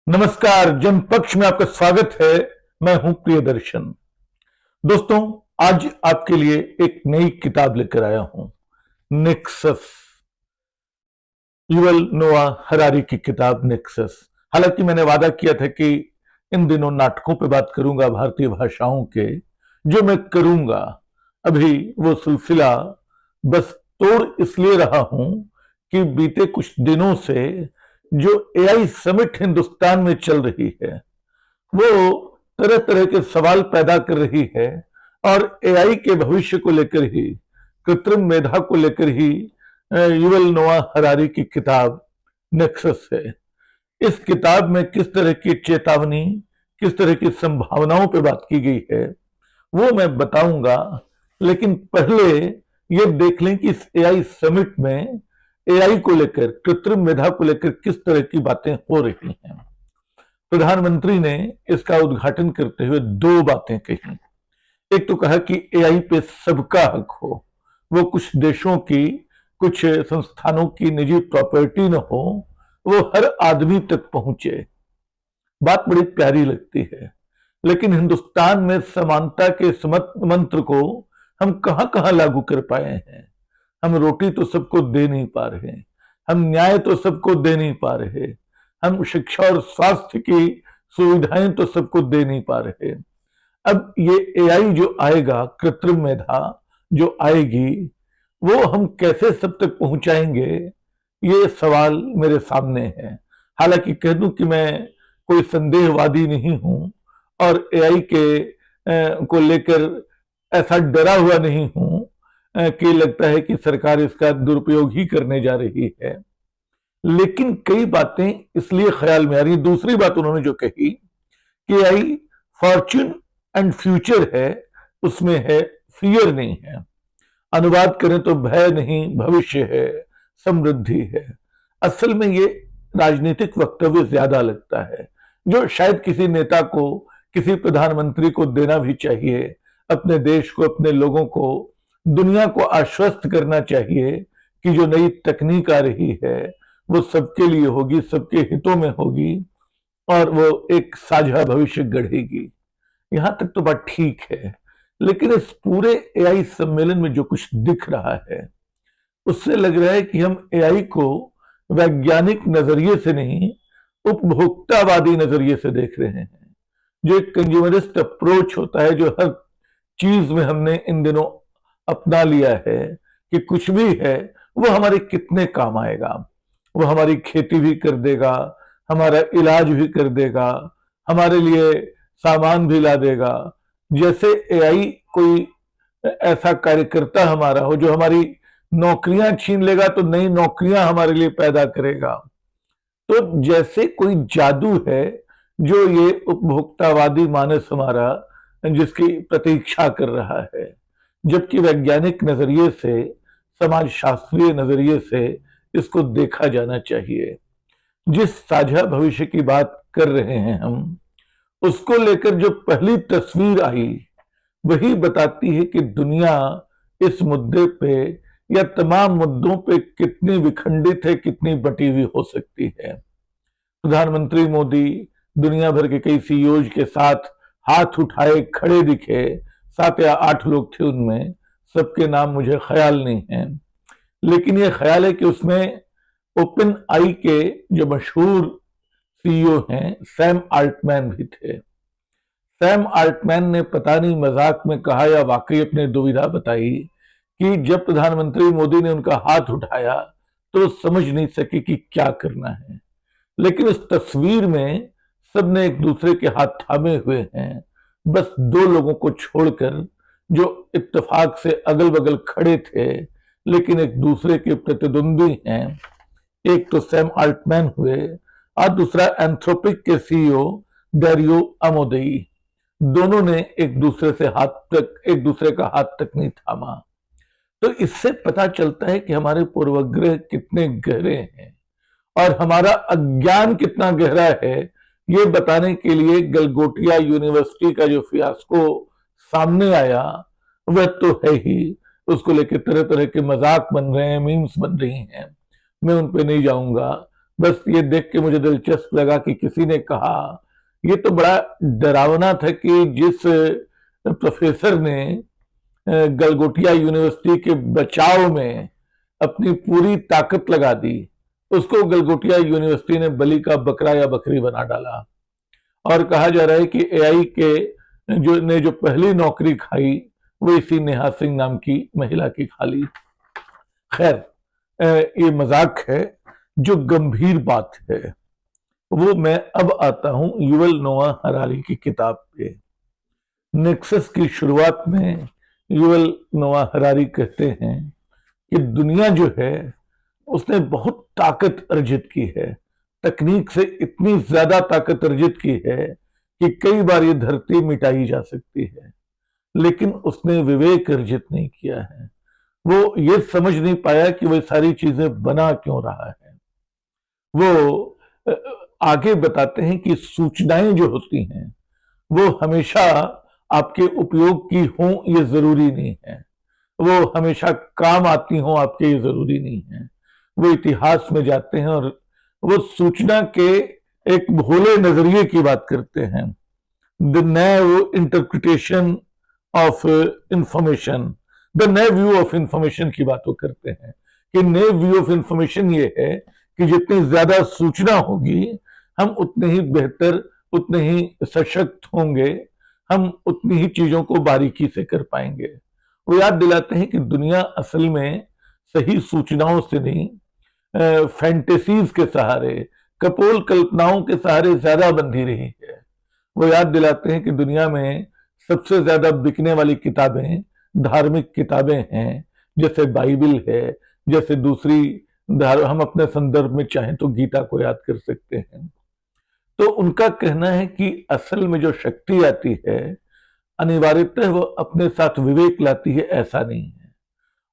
नमस्कार। जनपक्ष में आपका स्वागत है। मैं हूं प्रियदर्शन। दोस्तों, आज आपके लिए एक नई किताब लेकर आया हूं, नेक्सस, युवल नोआ हरारी की किताब नेक्सस। हालांकि मैंने वादा किया था कि इन दिनों नाटकों पे बात करूंगा, भारतीय भाषाओं के, जो मैं करूंगा। अभी वो सिलसिला बस तोड़ इसलिए रहा हूं कि बीते कुछ दिनों से जो एआई समिट हिंदुस्तान में चल रही है वो तरह तरह के सवाल पैदा कर रही है, और एआई के भविष्य को लेकर ही, कृत्रिम मेधा को लेकर ही युवल नोआ हरारी की किताब नेक्सस है। इस किताब में किस तरह की चेतावनी, किस तरह की संभावनाओं पर बात की गई है वो मैं बताऊंगा। लेकिन पहले ये देख लें कि इस एआई समिट में एआई को लेकर, कृत्रिम मेधा को लेकर किस तरह की बातें हो रही हैं। प्रधानमंत्री ने इसका उद्घाटन करते हुए दो बातें कही। एक तो कहा कि एआई पे सबका हक हो, वो कुछ देशों की, कुछ संस्थानों की निजी प्रॉपर्टी न हो, वो हर आदमी तक पहुंचे। बात बड़ी प्यारी लगती है, लेकिन हिंदुस्तान में समानता के इस मंत्र को हम कहां कहां लागू कर पाए हैं। हम रोटी तो सबको दे नहीं पा रहे, हम न्याय तो सबको दे नहीं पा रहे, हम शिक्षा और स्वास्थ्य की सुविधाएं तो सबको दे नहीं पा रहे। अब ये एआई जो आएगा, कृत्रिम मेधा जो आएगी, वो हम कैसे सब तक पहुंचाएंगे, ये सवाल मेरे सामने है। हालांकि कह दूं कि मैं कोई संदेहवादी नहीं हूं और एआई को लेकर ऐसा डरा हुआ नहीं हूं कि लगता है कि सरकार इसका दुरुपयोग ही करने जा रही है। लेकिन कई बातें इसलिए ख्याल में आ रही। दूसरी बात उन्होंने जो कही कि एआई फॉर्च्यून एंड फ्यूचर है, उसमें है, फियर नहीं है। अनुवाद करें तो भय नहीं, भविष्य है, समृद्धि है। असल में ये राजनीतिक वक्तव्य ज्यादा लगता है, जो शायद किसी नेता को, किसी प्रधानमंत्री को देना भी चाहिए। अपने देश को, अपने लोगों को, दुनिया को आश्वस्त करना चाहिए कि जो नई तकनीक आ रही है वो सबके लिए होगी, सबके हितों में होगी, और वो एक साझा भविष्य गढ़ेगी। यहां तक तो बात ठीक है। लेकिन इस पूरे एआई सम्मेलन में जो कुछ दिख रहा है, उससे लग रहा है कि हम एआई को वैज्ञानिक नजरिए से नहीं, उपभोक्तावादी नजरिए से देख रहे हैं। जो एक कंज्यूमरिस्ट अप्रोच होता है, जो हर चीज में हमने इन दिनों अपना लिया है कि कुछ भी है वो हमारे कितने काम आएगा, वो हमारी खेती भी कर देगा, हमारा इलाज भी कर देगा, हमारे लिए सामान भी ला देगा। जैसे एआई कोई ऐसा कार्यकर्ता हमारा हो जो हमारी नौकरियां छीन लेगा तो नई नौकरियां हमारे लिए पैदा करेगा। तो जैसे कोई जादू है जो ये उपभोक्तावादी मानस हमारा जिसकी प्रतीक्षा कर रहा है। जबकि वैज्ञानिक नजरिए से, समाज शास्त्रीय नजरिए से इसको देखा जाना चाहिए। जिस साझा भविष्य की बात कर रहे हैं हम, उसको लेकर जो पहली तस्वीर आई वही बताती है कि दुनिया इस मुद्दे पे या तमाम मुद्दों पे कितनी विखंडित है, कितनी बटी हुई हो सकती है। प्रधानमंत्री मोदी दुनिया भर के कई सीईओज के साथ हाथ उठाए खड़े दिखे, 7 या 8 लोग थे उनमें, सबके नाम मुझे ख्याल नहीं है। लेकिन यह ख्याल है कि उसमें ओपन आई के जो मशहूर सीईओ हैं, सैम आल्टमैन भी थे। सैम आल्टमैन ने पता नहीं मजाक में कहा या वाकई अपनी दुविधा बताई कि जब प्रधानमंत्री मोदी ने उनका हाथ उठाया तो समझ नहीं सके कि क्या करना है। लेकिन इस तस्वीर में सबने एक दूसरे के हाथ थामे हुए हैं, बस 2 लोगों को छोड़कर जो इत्तेफाक से अगल बगल खड़े थे लेकिन एक दूसरे के प्रतिद्वंदी हैं। एक तो सैम आल्टमैन हुए और दूसरा एंथ्रोपिक के सीईओ डेरियो अमोदई। दोनों ने एक दूसरे का हाथ तक नहीं थामा। तो इससे पता चलता है कि हमारे पूर्वग्रह कितने गहरे हैं और हमारा अज्ञान कितना गहरा है। ये बताने के लिए गलगोटिया यूनिवर्सिटी का जो फियास्को सामने आया वह तो है ही। उसको लेकर तरह तरह के मजाक बन रहे हैं, मीम्स बन रही हैं, मैं उन पे नहीं जाऊंगा। बस ये देख के मुझे दिलचस्प लगा कि किसी ने कहा ये तो बड़ा डरावना था कि जिस प्रोफेसर ने गलगोटिया यूनिवर्सिटी के बचाव में अपनी पूरी ताकत लगा दी, उसको गलगोटिया यूनिवर्सिटी ने बलि का बकरा या बकरी बना डाला। और कहा जा रहा है कि एआई के जो पहली नौकरी खाई वो इसी नेहा सिंह नाम की महिला की खा ली। खैर, ये मजाक है। जो गंभीर बात है वो मैं अब आता हूं युवल नोआ हरारी की किताब पे। नेक्सस की शुरुआत में युवल नोआ हरारी कहते हैं कि दुनिया जो है उसने बहुत ताकत अर्जित की है, तकनीक से इतनी ज्यादा ताकत अर्जित की है कि कई बार ये धरती मिटाई जा सकती है, लेकिन उसने विवेक अर्जित नहीं किया है। वो ये समझ नहीं पाया कि वह सारी चीजें बना क्यों रहा है। वो आगे बताते हैं कि सूचनाएं जो होती हैं वो हमेशा आपके उपयोग की हों ये जरूरी नहीं है, वो हमेशा काम आती हों आपके ये जरूरी नहीं है। वो इतिहास में जाते हैं और वो सूचना के एक भोले नजरिए की बात करते हैं, the naive interpretation of information, the naive view of information की बात वो करते हैं कि नैव व्यू ऑफ इंफॉर्मेशन ये है कि जितनी ज्यादा सूचना होगी हम उतने ही बेहतर, उतने ही सशक्त होंगे, हम उतनी ही चीजों को बारीकी से कर पाएंगे। वो याद दिलाते हैं कि दुनिया असल में सही सूचनाओं से नहीं, फैंटेसीज के सहारे, कपोल कल्पनाओं के सहारे ज्यादा बंधी रही है। वो याद दिलाते हैं कि दुनिया में सबसे ज्यादा बिकने वाली किताबें धार्मिक किताबें हैं, जैसे बाइबल है, जैसे दूसरी हम अपने संदर्भ में चाहें तो गीता को याद कर सकते हैं। तो उनका कहना है कि असल में जो शक्ति आती है अनिवार्यतः वो अपने साथ विवेक लाती है, ऐसा नहीं है।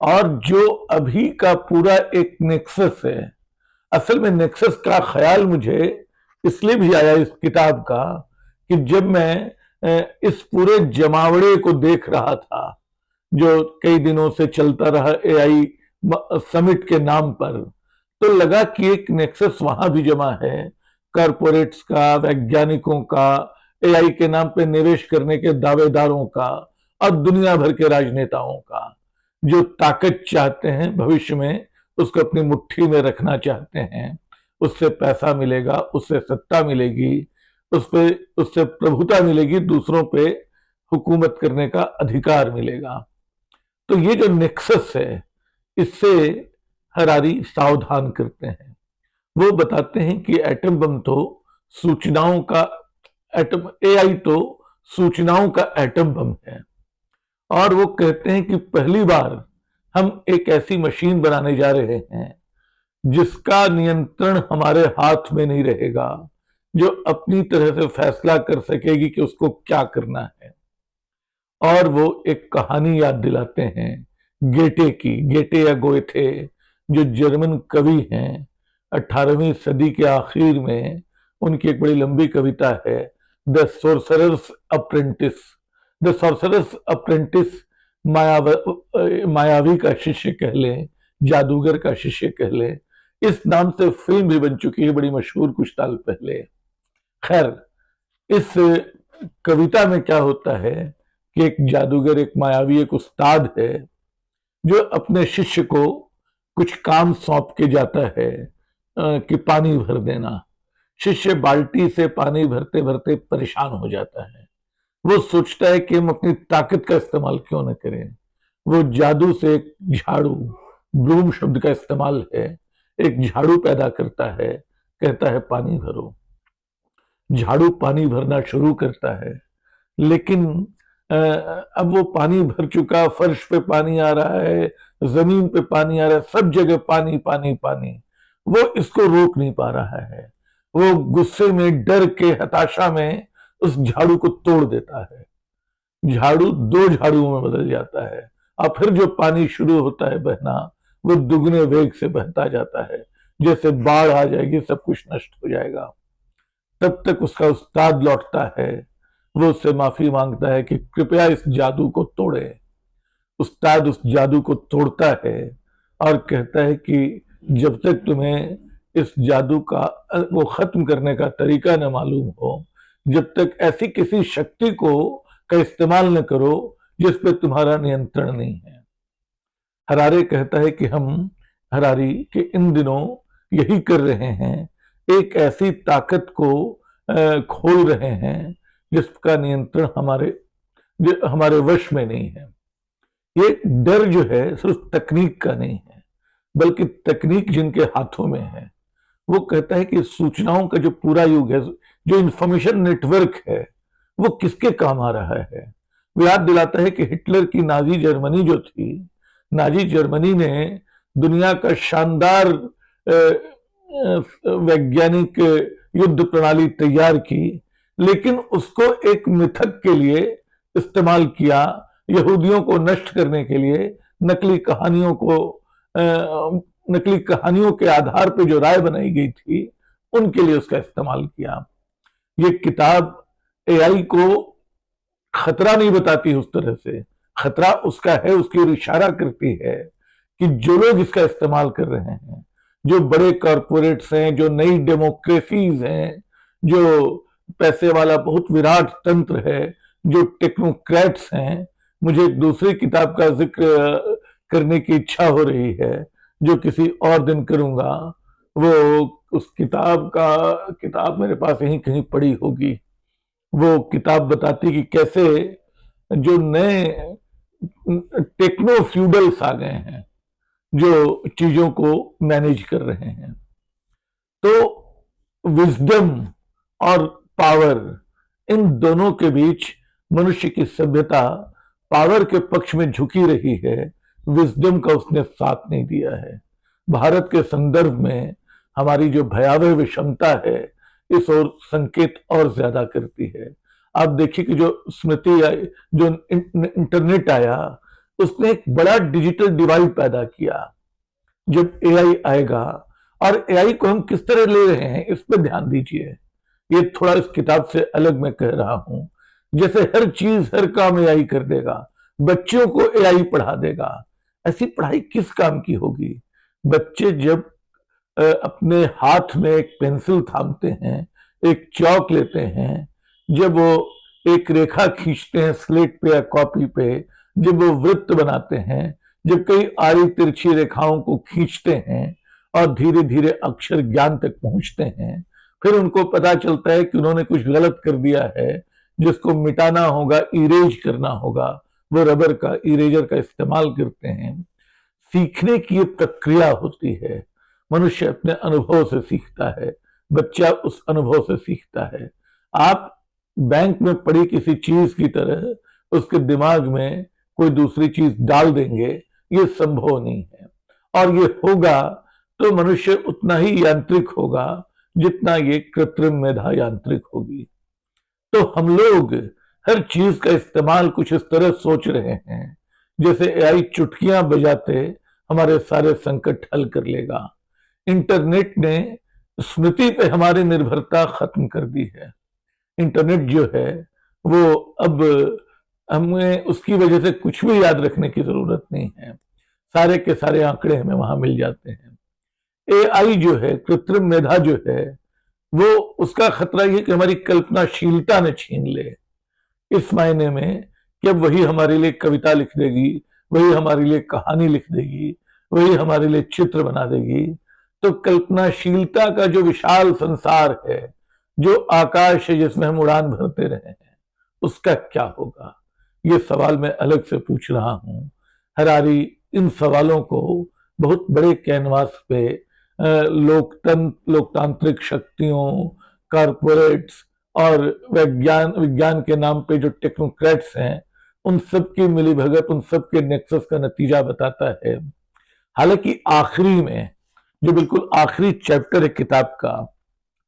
और जो अभी का पूरा एक नेक्सस है, असल में नेक्सस का ख्याल मुझे इसलिए भी आया इस किताब का कि जब मैं इस पूरे जमावड़े को देख रहा था जो कई दिनों से चलता रहा एआई समिट के नाम पर, तो लगा कि एक नेक्सस वहां भी जमा है, कॉरपोरेट्स का, वैज्ञानिकों का, एआई के नाम पे निवेश करने के दावेदारों का और दुनिया भर के राजनेताओं का, जो ताकत चाहते हैं भविष्य में उसको अपनी मुट्ठी में रखना चाहते हैं। उससे पैसा मिलेगा, उससे सत्ता मिलेगी, उससे प्रभुता मिलेगी, दूसरों पे हुकूमत करने का अधिकार मिलेगा। तो ये जो नेक्सस है इससे हरारी सावधान करते हैं। वो बताते हैं कि एटम बम तो सूचनाओं का एटम, एआई तो सूचनाओं का एटम बम है। और वो कहते हैं कि पहली बार हम एक ऐसी मशीन बनाने जा रहे हैं जिसका नियंत्रण हमारे हाथ में नहीं रहेगा, जो अपनी तरह से फैसला कर सकेगी कि उसको क्या करना है। और वो एक कहानी याद दिलाते हैं गेटे की, गेटे या गोएथे जो जर्मन कवि हैं, 18वीं सदी के आखिर में उनकी एक बड़ी लंबी कविता है the sorcerer's apprentice. The sorcerer's apprentice मायावी का शिष्य कह लें, जादूगर का शिष्य कह लें, इस नाम से फिल्म भी बन चुकी है बड़ी मशहूर कुछ साल पहले। खैर, इस कविता में क्या होता है कि एक जादूगर, एक मायावी, एक उस्ताद है जो अपने शिष्य को कुछ काम सौंप के जाता है कि पानी भर देना। शिष्य बाल्टी से पानी भरते भरते परेशान हो जाता है। वो सोचता है कि हम अपनी ताकत का इस्तेमाल क्यों न करें। वो जादू से एक झाड़ू, ब्रूम शब्द का इस्तेमाल है, एक झाड़ू पैदा करता है, कहता है पानी भरो। झाड़ू पानी भरना शुरू करता है, लेकिन अब वो पानी भर चुका, फर्श पे पानी आ रहा है, जमीन पे पानी आ रहा है, सब जगह पानी पानी पानी। वो इसको रोक नहीं पा रहा है। वो गुस्से में, डर के, हताशा में उस झाड़ू को तोड़ देता है। झाड़ू 2 झाड़ुओं में बदल जाता है और फिर जो पानी शुरू होता है बहना, वो दुगने वेग से बहता जाता है, जैसे बाढ़ आ जाएगी, सब कुछ नष्ट हो जाएगा। तब तक उसका उस्ताद लौटता है, वो उससे माफी मांगता है कि कृपया इस जादू को तोड़े। उस्ताद उस जादू को तोड़ता है और कहता है कि जब तक तुम्हें इस जादू का वो खत्म करने का तरीका न मालूम हो, जब तक ऐसी किसी शक्ति को का इस्तेमाल न करो जिस पे तुम्हारा नियंत्रण नहीं है। हरारे कहता है कि हम हरारी के इन दिनों यही कर रहे हैं, एक ऐसी ताकत को खोल रहे हैं जिसका नियंत्रण हमारे वश में नहीं है। ये डर जो है सिर्फ तकनीक का नहीं है, बल्कि तकनीक जिनके हाथों में है, वो कहता है कि सूचनाओं का जो पूरा युग है, जो इंफॉर्मेशन नेटवर्क है, वो किसके काम आ रहा है। वो याद दिलाता है कि हिटलर की नाजी जर्मनी जो थी, नाजी जर्मनी ने दुनिया का शानदार वैज्ञानिक युद्ध प्रणाली तैयार की, लेकिन उसको एक मिथक के लिए इस्तेमाल किया, यहूदियों को नष्ट करने के लिए। नकली कहानियों के आधार पर जो राय बनाई गई थी, उनके लिए उसका इस्तेमाल किया। ये किताब एआई को खतरा नहीं बताती उस तरह से, खतरा उसका है, उसकी ओर इशारा करती है कि जो लोग इसका इस्तेमाल कर रहे हैं, जो बड़े कॉरपोरेट्स हैं, जो नई डेमोक्रेसीज हैं, जो पैसे वाला बहुत विराट तंत्र है, जो टेक्नोक्रेट्स हैं। मुझे एक दूसरी किताब का जिक्र करने की इच्छा हो रही है, जो किसी और दिन करूंगा। वो उस किताब मेरे पास यहीं कहीं पड़ी होगी। वो किताब बताती कि कैसे जो नए टेक्नो फ्यूडल्स आ गए हैं, जो चीजों को मैनेज कर रहे हैं। तो विजडम और पावर, इन दोनों के बीच मनुष्य की सभ्यता पावर के पक्ष में झुकी रही है, विजडम का उसने साथ नहीं दिया है। भारत के संदर्भ में हमारी जो भयावह विषमता है, इस ओर संकेत और ज्यादा करती है। आप देखिए कि जो स्मृति आई, जो इंटरनेट आया, उसने एक बड़ा डिजिटल डिवाइड पैदा किया। जब एआई आएगा, और एआई को हम किस तरह ले रहे हैं, इस पर ध्यान दीजिए। ये थोड़ा इस किताब से अलग मैं कह रहा हूं। जैसे हर चीज हर काम एआई कर देगा, बच्चों को एआई पढ़ा देगा, ऐसी पढ़ाई किस काम की होगी। बच्चे जब अपने हाथ में एक पेंसिल थामते हैं, एक चौक लेते हैं, जब वो एक रेखा खींचते हैं स्लेट पे या कॉपी पे, जब वो वृत्त बनाते हैं, जब कई आड़ी तिरछी रेखाओं को खींचते हैं और धीरे धीरे अक्षर ज्ञान तक पहुंचते हैं, फिर उनको पता चलता है कि उन्होंने कुछ गलत कर दिया है, जिसको मिटाना होगा, इरेज करना होगा। वो रबर का इरेजर का इस्तेमाल करते हैं। सीखने की ये प्रक्रिया होती है। मनुष्य अपने अनुभव से सीखता है, बच्चा उस अनुभव से सीखता है। आप बैंक में पड़ी किसी चीज की तरह उसके दिमाग में कोई दूसरी चीज डाल देंगे, ये संभव नहीं है। और ये होगा तो मनुष्य उतना ही यांत्रिक होगा जितना ये कृत्रिम मेधा यांत्रिक होगी। तो हम लोग हर चीज का इस्तेमाल कुछ इस तरह सोच रहे हैं जैसे एआई चुटकियां बजाते हमारे सारे संकट हल कर लेगा। इंटरनेट ने स्मृति पे हमारी निर्भरता खत्म कर दी है। इंटरनेट जो है वो अब हमें उसकी वजह से कुछ भी याद रखने की जरूरत नहीं है, सारे के सारे आंकड़े हमें वहां मिल जाते हैं। एआई जो है, कृत्रिम मेधा जो है, वो उसका खतरा ये कि हमारी कल्पनाशीलता ने छीन ले, इस मायने में कि अब वही हमारे लिए कविता लिख देगी, वही हमारे लिए कहानी लिख देगी, वही हमारे लिए चित्र बना देगी। तो कल्पनाशीलता का जो विशाल संसार है, जो आकाश है जिसमें हम उड़ान भरते रहे हैं, उसका क्या होगा, ये सवाल मैं अलग से पूछ रहा हूं। हरारी इन सवालों को बहुत बड़े कैनवास पे लोकतांत्रिक शक्तियों, कॉरपोरेट्स और विज्ञान के नाम पे जो टेक्नोक्रेट्स हैं, उन सब की मिलीभगत, उन सब के नेक्सस का नतीजा बताता है। हालांकि आखिरी में जो बिल्कुल आखिरी चैप्टर है किताब का,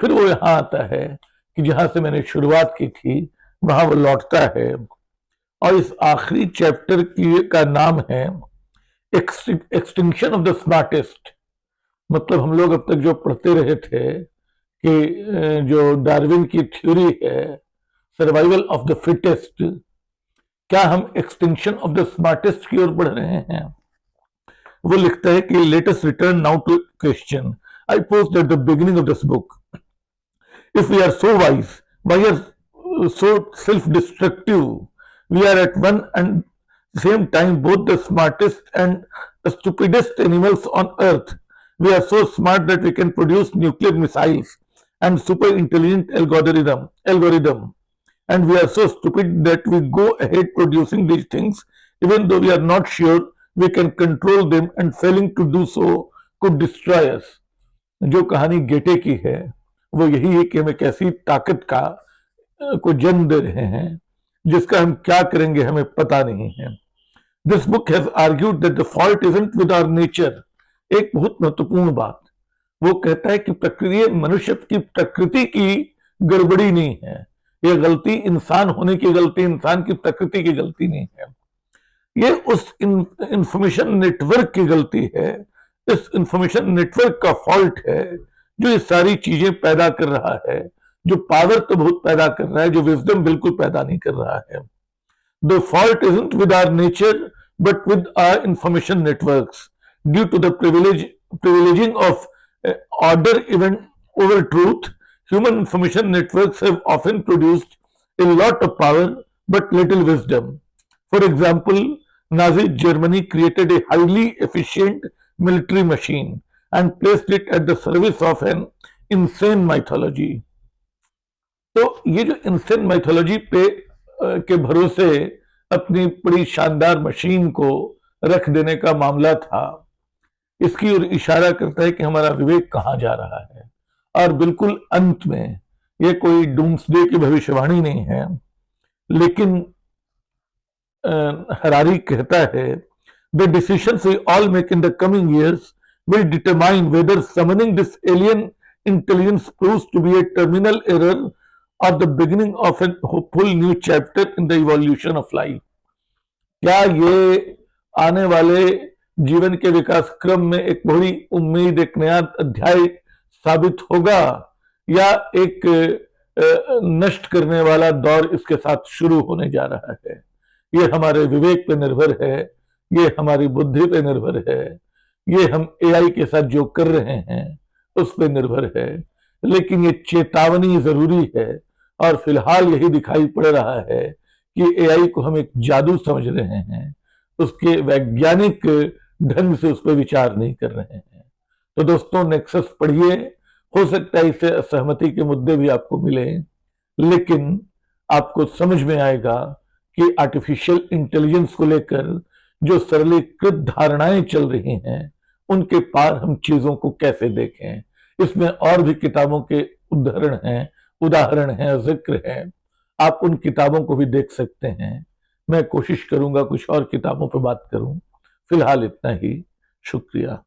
फिर वो यहां आता है कि जहां से मैंने शुरुआत की थी वहां वो लौटता है। और इस आखिरी चैप्टर का नाम है एक्सटिंक्शन ऑफ द स्मार्टेस्ट। मतलब हम लोग अब तक जो पढ़ते रहे थे कि जो डार्विन की थ्योरी है, सर्वाइवल ऑफ द फिटेस्ट, क्या हम एक्सटिंक्शन ऑफ द स्मार्टेस्ट की ओर बढ़ रहे हैं। वो लिखता है कि let us return now to question, I posed at the beginning of this book. If we are so wise, why are so self-destructive? We are at one and same time both the smartest and the stupidest animals on earth. We are so smart that we can produce nuclear missiles and super intelligent algorithm. And we are so stupid that we go ahead producing these things even though we are not sure we can control them, and failing to do so could destroy us. जो कहानी गेटे की है वो यही है कि हम एक ऐसी ताकत को जन्म दे रहे हैं जिसका हम क्या करेंगे हमें पता नहीं है. This book has argued that the fault isn't with our nature. एक बहुत महत्वपूर्ण बात, वो कहता है कि प्रक्रिया मनुष्य की प्रकृति की गड़बड़ी नहीं है. यह गलती इंसान होने की गलती, इंसान की प्रकृति की गलती नहीं है. ये उस इंफॉर्मेशन नेटवर्क की गलती है, इस इंफॉर्मेशन नेटवर्क का फॉल्ट है जो ये सारी चीजें पैदा कर रहा है, जो पावर तो बहुत पैदा कर रहा है, जो विजडम बिल्कुल पैदा नहीं कर रहा है. The fault isn't with our nature but with our information networks. Due to the privileging of order even over truth, human information networks have often produced a lot of power but little wisdom. For example, Nazi Germany created a highly efficient military machine and placed it at the service of an insane mythology. तो ये जो insane mythology पे के भरोसे अपनी बड़ी शानदार machine को रख देने का मामला था, इसकी ओर इशारा करता है कि हमारा विवेक कहाँ जा रहा है. और बिल्कुल अंत में ये कोई डूम्सडे की भविष्यवाणी नहीं है, लेकिन हरारी कहता है the decisions we all make in the coming years will determine whether summoning this alien intelligence proves to be a terminal error or the beginning of a hopeful new chapter in the evolution of life. क्या ये आने वाले जीवन के विकास क्रम में एक बड़ी उम्मीद, एक नया अध्याय साबित होगा, या एक नष्ट करने वाला दौर इसके साथ शुरू होने जा रहा है? ये हमारे विवेक पे निर्भर है, ये हमारी बुद्धि पे निर्भर है, ये हम एआई के साथ जो कर रहे हैं उस पे निर्भर है. लेकिन ये चेतावनी जरूरी है, और फिलहाल यही दिखाई पड़ रहा है कि एआई को हम एक जादू समझ रहे हैं, उसके वैज्ञानिक ढंग से उस पर विचार नहीं कर रहे हैं. तो दोस्तों, नेक्सस पढ़िए, हो सकता है इससे असहमति के मुद्दे भी आपको मिले, लेकिन आपको समझ में आएगा कि आर्टिफिशियल इंटेलिजेंस को लेकर जो सरलीकृत धारणाएं चल रही हैं उनके पार हम चीजों को कैसे देखें. इसमें और भी किताबों के उदाहरण हैं, जिक्र है, आप उन किताबों को भी देख सकते हैं. मैं कोशिश करूंगा कुछ और किताबों पर बात करूं. फिलहाल इतना ही. शुक्रिया.